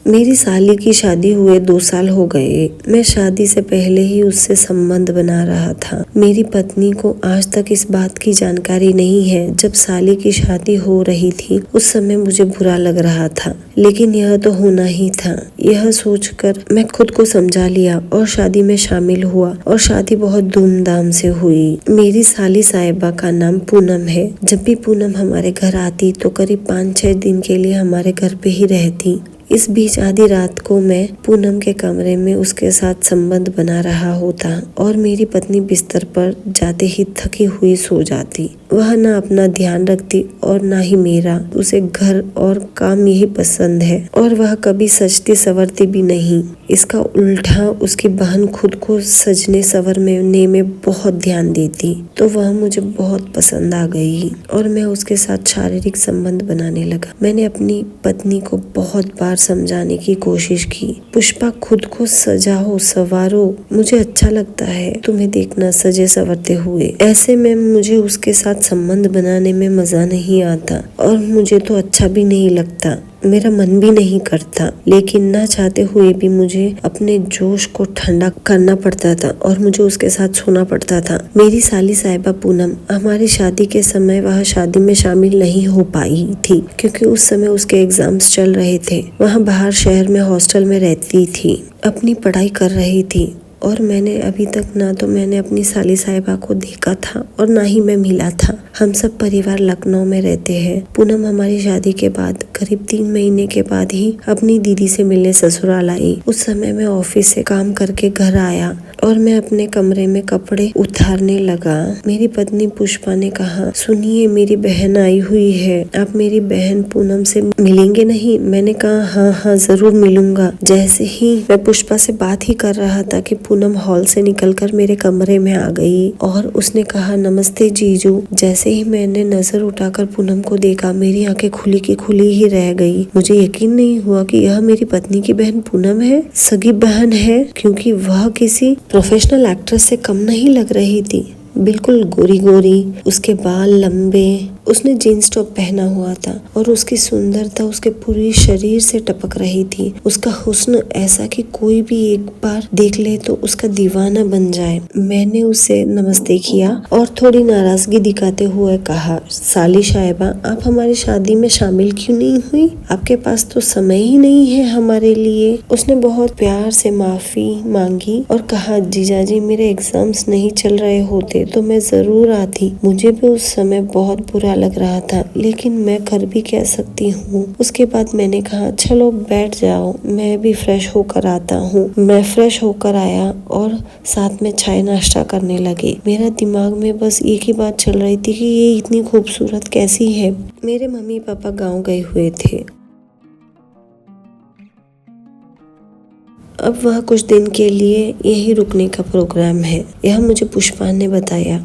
मेरी साली की शादी हुए 2 साल हो गए। मैं शादी से पहले ही उससे संबंध बना रहा था। मेरी पत्नी को आज तक इस बात की जानकारी नहीं है। जब साली की शादी हो रही थी उस समय मुझे बुरा लग रहा था, लेकिन यह तो होना ही था। यह सोचकर मैं खुद को समझा लिया और शादी में शामिल हुआ और शादी बहुत धूमधाम से हुई। मेरी साली साहिबा का नाम पूनम है। जब भी पूनम हमारे घर आती तो करीब 5-6 दिन के लिए हमारे घर पे ही रहती। इस बीच आधी रात को मैं पूनम के कमरे में उसके साथ संबंध बना रहा होता और मेरी पत्नी बिस्तर पर जाते ही थकी हुई सो जाती। वह ना अपना ध्यान रखती और ना ही मेरा। उसे घर और काम यही पसंद है और वह कभी सजती संवरती भी नहीं। इसका उल्टा उसकी बहन खुद को सजने संवरने में बहुत ध्यान देती, तो वह मुझे बहुत पसंद आ गई और मैं उसके साथ शारीरिक संबंध बनाने लगा। मैंने अपनी पत्नी को बहुत बार समझाने की कोशिश की, पुष्पा खुद को सजाओ संवारो, मुझे अच्छा लगता है तुम्हें देखना सजे संवरते हुए। ऐसे में मुझे उसके साथ संबंध बनाने में मजा नहीं आता और मुझे तो अच्छा भी नहीं लगता, मेरा मन भी नहीं करता, लेकिन ना चाहते हुए भी मुझे अपने जोश को ठंडा करना पड़ता था और मुझे उसके साथ सोना पड़ता था। मेरी साली साहिबा पूनम, हमारी शादी के समय वह शादी में शामिल नहीं हो पाई थी क्योंकि उस समय उसके एग्जाम्स चल रहे थे। वह बाहर शहर में हॉस्टल में रहती थी, अपनी पढ़ाई कर रही थी और मैंने अभी तक ना तो मैंने अपनी साली साहिबा को देखा था और ना ही मैं मिला था। हम सब परिवार लखनऊ में रहते हैं। पूनम हमारी शादी के बाद करीब 3 महीने के बाद ही अपनी दीदी से मिलने ससुराल आई। उस समय मैं ऑफिस से काम करके घर आया और मैं अपने कमरे में कपड़े उतारने लगा। मेरी पत्नी पुष्पा ने कहा, सुनिए मेरी बहन आई हुई है, आप मेरी बहन पूनम से मिलेंगे नहीं? मैंने कहा हाँ हाँ जरूर मिलूंगा। जैसे ही मैं पुष्पा से बात ही कर रहा था कि पूनम हॉल से निकलकर मेरे कमरे में आ गई और उसने कहा, नमस्ते जीजू। जैसे ही मैंने नजर उठाकर पूनम को देखा, मेरी आंखें खुली की खुली ही रह गई। मुझे यकीन नहीं हुआ कि यह मेरी पत्नी की बहन पूनम है, सगी बहन है, क्योंकि वह किसी प्रोफेशनल एक्ट्रेस से कम नहीं लग रही थी। बिल्कुल गोरी गोरी, उसके बाल लंबे, उसने जीन्स टॉप पहना हुआ था और उसकी सुंदरता उसके पूरी शरीर से टपक रही थी। उसका हुस्न ऐसा कि कोई भी एक बार देख ले तो उसका दीवाना बन जाए। मैंने उसे नमस्ते किया और थोड़ी नाराजगी दिखाते हुए कहा, साली साहिबा आप हमारी शादी में शामिल क्यों नहीं हुई? आपके पास तो समय ही नहीं है हमारे लिए। उसने बहुत प्यार से माफी मांगी और कहा, जीजाजी मेरे एग्जाम्स नहीं चल रहे होते तो मैं जरूर आती। मुझे भी उस समय बहुत बुरा लग रहा था, लेकिन मैं कर भी कह सकती हूँ। उसके बाद मैंने कहा, चलो बैठ जाओ, मैं भी फ्रेश होकर आता हूँ। मैं फ्रेश होकर आया और साथ में चाय नाश्ता करने लगे। मेरा दिमाग में बस एक ही बात चल रही थी कि ये इतनी खूबसूरत कैसी है। मेरे मम्मी पापा गाँव गए हुए थे। अब वह कुछ दिन के लिए यही रुकने का प्रोग्राम है, यह मुझे पुष्पा ने बताया।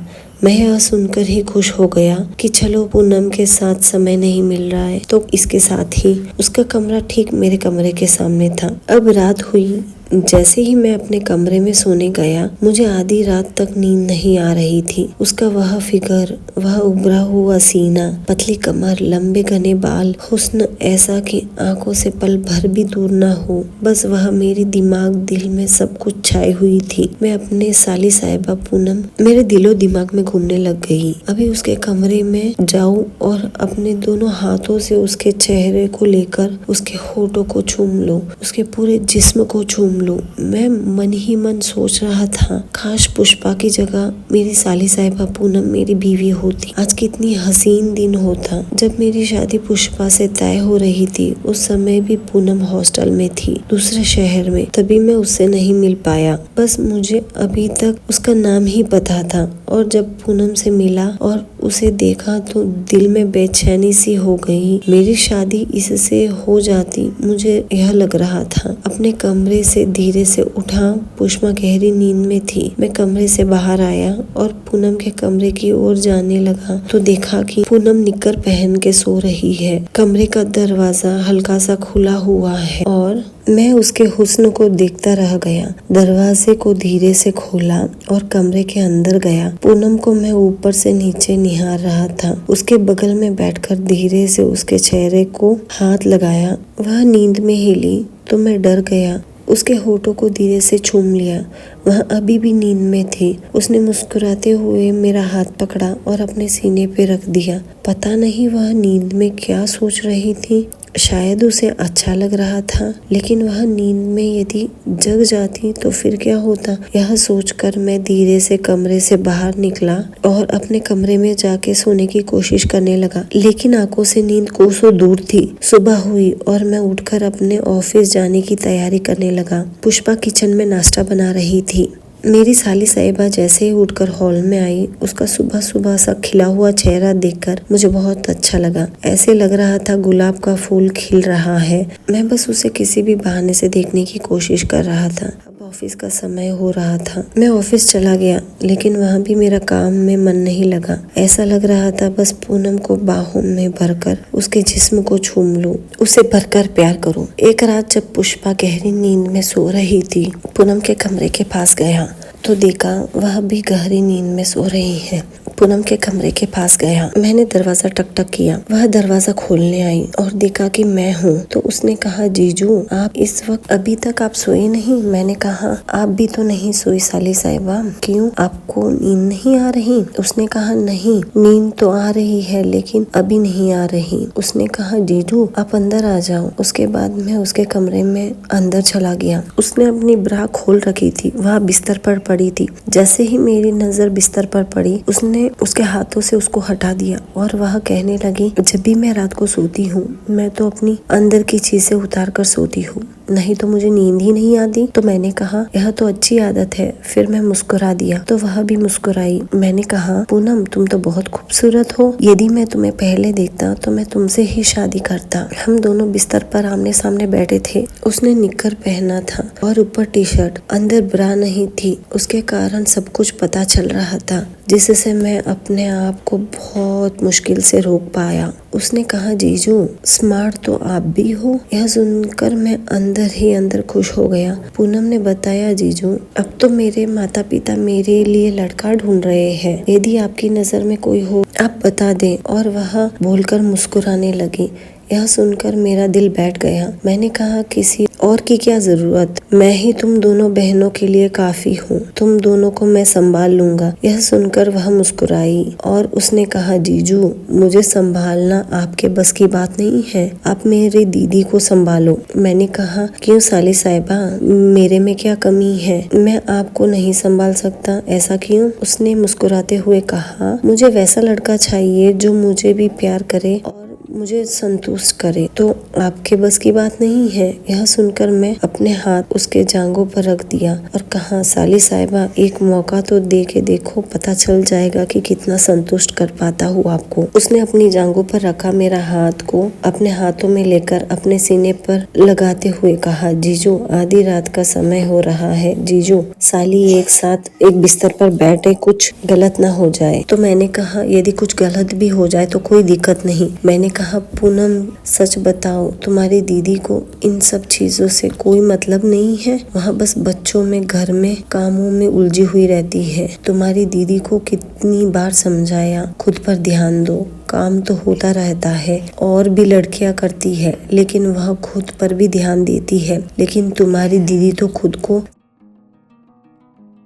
मैं यह सुनकर ही खुश हो गया कि चलो पूनम के साथ समय नहीं मिल रहा है तो इसके साथ ही। उसका कमरा ठीक मेरे कमरे के सामने था। अब रात हुई। जैसे ही मैं अपने कमरे में सोने गया, मुझे आधी रात तक नींद नहीं आ रही थी। उसका वह फिगर, वह उभरा हुआ सीना, पतली कमर, लंबे घने बाल, हुस्न ऐसा कि आंखों से पल भर भी दूर न हो। बस वह मेरी दिमाग दिल में सब कुछ छाई हुई थी। मैं अपने साली साहिबा पूनम मेरे दिलो दिमाग में घूमने लग गई। अभी उसके कमरे में जाऊं और अपने दोनों हाथों से उसके चेहरे को लेकर उसके होठों को चूम लूं, उसके पूरे जिस्म को चूम लूं। मैं मन ही मन सोच रहा था, काश पुष्पा की जगह मेरी साली साहिबा पूनम मेरी बीवी होती। आज कितनी हसीन दिन होता। जब मेरी शादी पुष्पा से तय हो रही थी उस समय भी पूनम हॉस्टल में थी, दूसरे शहर में। तभी मैं उससे नहीं मिल पाया। बस मुझे अभी तक उसका नाम ही पता था और जब पूनम से मिला और उसे देखा तो दिल में बेचैनी सी हो गई। मेरी शादी इससे हो जाती, मुझे यह लग रहा था। अपने कमरे से धीरे से उठा। पुष्पा गहरी नींद में थी। मैं कमरे से बाहर आया और पूनम के कमरे की ओर जाने लगा तो देखा कि पूनम निक्कर पहन के सो रही है। कमरे का दरवाजा हल्का सा खुला हुआ है और मैं उसके हुस्न को देखता रह गया। दरवाजे को धीरे से खोला और कमरे के अंदर गया। पूनम को मैं ऊपर से नीचे निहार रहा था। उसके बगल में बैठकर धीरे से उसके चेहरे को हाथ लगाया। वह नींद में हिली तो मैं डर गया। उसके होठों को धीरे से चूम लिया। वह अभी भी नींद में थी। उसने मुस्कुराते हुए मेरा हाथ पकड़ा और अपने सीने पे रख दिया। पता नहीं वह नींद में क्या सोच रही थी। शायद उसे अच्छा लग रहा था, लेकिन वह नींद में यदि जग जाती तो फिर क्या होता, यह सोचकर मैं धीरे से कमरे से बाहर निकला और अपने कमरे में जाके सोने की कोशिश करने लगा। लेकिन आंखों से नींद कोसों दूर थी। सुबह हुई और मैं उठकर अपने ऑफिस जाने की तैयारी करने लगा। पुष्पा किचन में नाश्ता बना रही थी। मेरी साली साहिबा जैसे ही उठकर हॉल में आई, उसका सुबह सुबह सा खिला हुआ चेहरा देखकर मुझे बहुत अच्छा लगा। ऐसे लग रहा था गुलाब का फूल खिल रहा है। मैं बस उसे किसी भी बहाने से देखने की कोशिश कर रहा था। अब ऑफिस का समय हो रहा था। मैं ऑफिस चला गया, लेकिन वहाँ भी मेरा काम में मन नहीं लगा। ऐसा लग रहा था बस पूनम को बाहों में भरकर उसके जिस्म को चूम लूं, उसे भरकर प्यार करूं। एक रात जब पुष्पा गहरी नींद में सो रही थी, पूनम के कमरे के पास गया तो देखा वह भी गहरी नींद में सो रही है। पूनम के कमरे के पास गया। मैंने दरवाजा टक टक किया। वह दरवाजा खोलने आई और देखा कि मैं हूँ तो उसने कहा, जीजू आप इस वक्त अभी तक आप सोए नहीं? मैंने कहा, आप भी तो नहीं सोई साली साहिबा, क्यों आपको नींद नहीं आ रही? उसने कहा, नहीं नींद तो आ रही है लेकिन अभी नहीं आ रही। उसने कहा, जीजू आप अंदर आ जाओ। उसके बाद मैं उसके कमरे में अंदर चला गया। उसने अपनी ब्रा खोल रखी थी। वह बिस्तर पर पड़ी थी। जैसे ही मेरी नजर बिस्तर पर पड़ी, उसने उसके हाथों से उसको हटा दिया और वह कहने लगी, जब भी मैं रात को सोती हूँ मैं तो अपनी अंदर की चीजें उतार कर सोती हूँ, नहीं तो मुझे नींद ही नहीं आती। तो मैंने कहा, यह तो अच्छी आदत है। फिर मैं मुस्कुरा दिया तो वह भी मुस्कुराई। मैंने कहा, पूनम तुम तो बहुत खूबसूरत हो। यदि मैं तुम्हें पहले देखता तो मैं तुमसे ही शादी करता। हम दोनों बिस्तर पर आमने सामने बैठे थे। उसने निक्कर पहना था और ऊपर टी शर्ट, अंदर ब्रा नहीं थी। उसके कारण सब कुछ पता चल रहा था, जिससे मैं अपने आप को बहुत मुश्किल से रोक पाया। उसने कहा, जीजू स्मार्ट तो आप भी हो। यह सुनकर मैं अंदर ही अंदर खुश हो गया। पूनम ने बताया, जीजू अब तो मेरे माता पिता मेरे लिए लड़का ढूंढ रहे हैं। यदि आपकी नजर में कोई हो आप बता दें। और वह बोलकर मुस्कुराने लगी। यह सुनकर मेरा दिल बैठ गया। मैंने कहा, किसी और की क्या जरूरत, मैं ही तुम दोनों बहनों के लिए काफी हूँ। तुम दोनों को मैं संभाल लूंगा। यह सुनकर वह मुस्कुराई और उसने कहा, जीजू मुझे संभालना आपके बस की बात नहीं है, आप मेरी दीदी को संभालो। मैंने कहा, क्यों साली साहिबा, मेरे में क्या कमी है? मैं आपको नहीं संभाल सकता, ऐसा क्यों? उसने मुस्कुराते हुए कहा, मुझे वैसा लड़का चाहिए जो मुझे भी प्यार करे और मुझे संतुष्ट करे। तो आपके बस की बात नहीं है। यह सुनकर मैं अपने हाथ उसके जांघों पर रख दिया और कहा, साली साहिबा एक मौका तो दे के देखो, पता चल जाएगा कि कितना संतुष्ट कर पाता हूँ आपको। उसने अपनी जांघों पर रखा मेरा हाथ को अपने हाथों में लेकर अपने सीने पर लगाते हुए कहा, जीजू आधी रात का समय हो रहा है, जीजू साली एक साथ एक बिस्तर पर बैठे, कुछ गलत ना हो जाए। तो मैंने कहा, यदि कुछ गलत भी हो जाए तो कोई दिक्कत नहीं। मैंने कहा, पूनम सच बताओ, तुम्हारी दीदी को इन सब चीजों से कोई मतलब नहीं है? वह बस बच्चों में, घर में, कामों में उलझी हुई रहती है। तुम्हारी दीदी को कितनी बार समझाया, खुद पर ध्यान दो, काम तो होता रहता है और भी लड़कियां करती है, लेकिन वह खुद पर भी ध्यान देती है। लेकिन तुम्हारी दीदी तो खुद को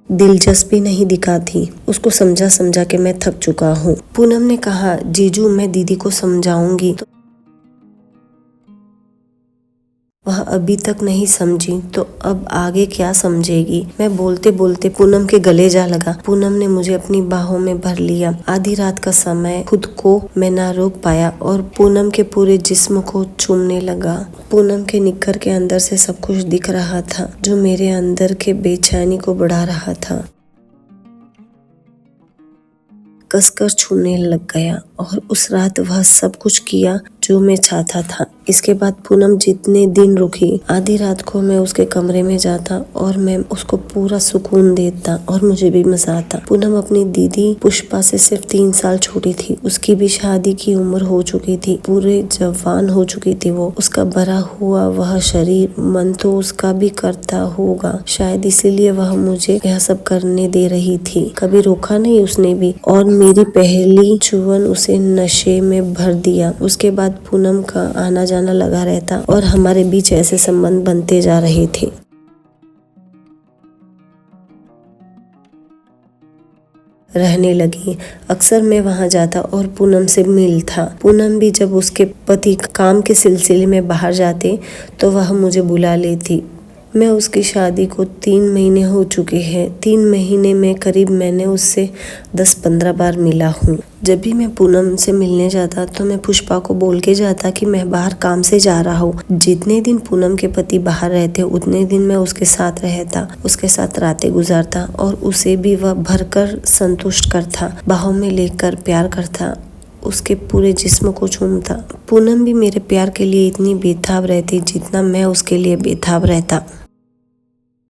दिलचस्पी नहीं दिखाती। उसको समझा समझा के मैं थक चुका हूँ। पूनम ने कहा, जीजू मैं दीदी को समझाऊंगी। तो वह अभी तक नहीं समझी तो अब आगे क्या समझेगी? मैं बोलते बोलते पूनम के गले जा लगा। पूनम ने मुझे अपनी बाहों में भर लिया। आधी रात का समय, खुद को मैं ना रोक पाया और पूनम के पूरे जिस्म को चूमने लगा। पूनम के निक्कर के अंदर से सब कुछ दिख रहा था जो मेरे अंदर के बेचैनी को बढ़ा रहा था। कसकर छूने लग गया और उस रात वह सब कुछ किया जो मैं चाहता था। इसके बाद पूनम जितने दिन रुकी, आधी रात को मैं उसके कमरे में जाता और मैं उसको पूरा सुकून देता और मुझे भी मजा आता। पूनम अपनी दीदी पुष्पा से सिर्फ 3 साल छोटी थी। उसकी भी शादी की उम्र हो चुकी थी, पूरे जवान हो चुकी थी वो। उसका भरा हुआ वह शरीर, मन तो उसका भी करता होगा, शायद इसीलिए वह मुझे यह सब करने दे रही थी। कभी रोका नहीं उसने भी। और मेरी पहली चुवन उसे उसे नशे में भर दिया। उसके बाद पूनम का आना जाना लगा रहता और हमारे बीच ऐसे संबंध बनते जा रहे थे। रहने लगी। अक्सर मैं वहां जाता और पूनम से मिलता। पूनम भी जब उसके पति काम के सिलसिले में बाहर जाते तो वह मुझे बुला लेती। मैं उसकी शादी को 3 महीने हो चुके हैं। 3 महीने में करीब मैंने उससे 10-15 बार मिला हूँ। जब भी मैं पूनम से मिलने जाता तो मैं पुष्पा को बोल के जाता कि मैं बाहर काम से जा रहा हूँ। जितने दिन पूनम के पति बाहर रहते उतने दिन मैं उसके साथ रहता, उसके साथ रातें गुजारता और उसे भी वह भरकर संतुष्ट करता, बाहों में लेकर प्यार करता, उसके पूरे जिस्म को चूमता। पूनम भी मेरे प्यार के लिए इतनी बेताब रहती जितना मैं उसके लिए बेताब रहता।